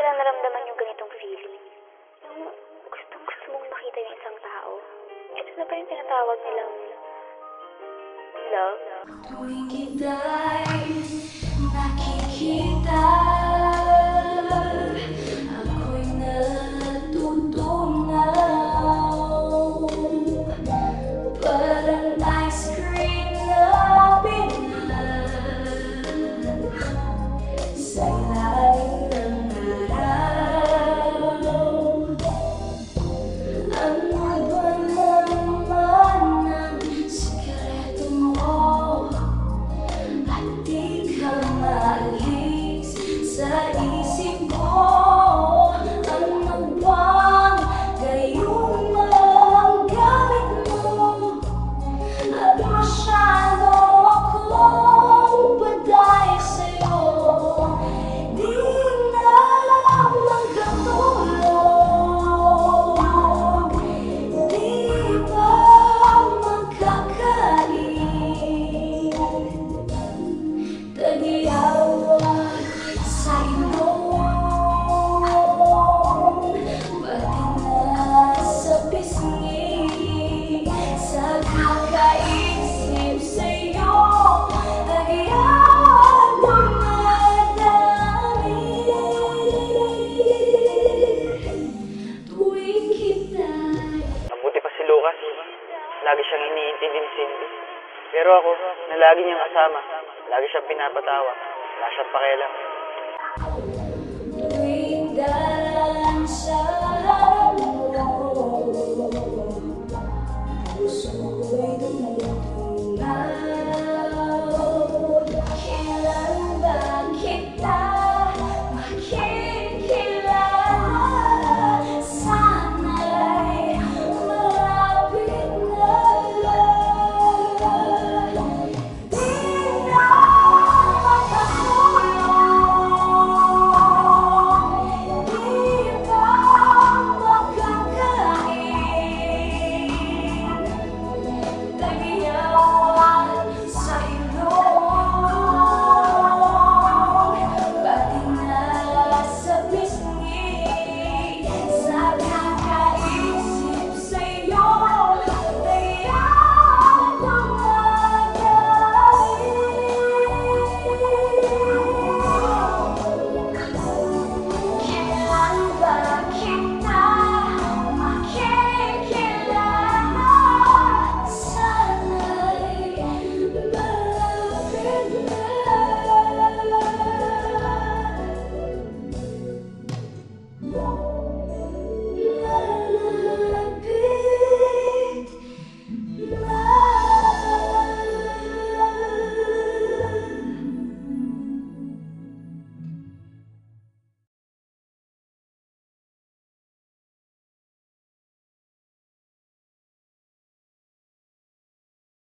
ko lang naramdaman yung ganitong feeling. Yung gusto mong makita yung isang tao. Ito na ba yung tinatawag nilang love? Tuwing kita'y nakikita, ako'y natutunaw. Parang ice cream na binalad sa ilalim ng araw. Ano ba naman ang sikreto mo? At di ka maalis sa isip ko. Ano bang gayon ang gamit mo? At masyado akong paday sa'yo. Di na magkatulog, di ba magkakain? Tagiyawat sa ilong, pati na sa pisngi. Sa kakaisip sa'yo, tagiyawat dumadami. Tuwing kita'y Mabuti pa si Lucas. Lagi siyang iniintindi ni Cindy. Pero ako, na lagi niyang kasama, lagi siyang pinapatawa. Wala siyang pakialam. tuwing daan sa harap mo, puso ko'y tumutunan.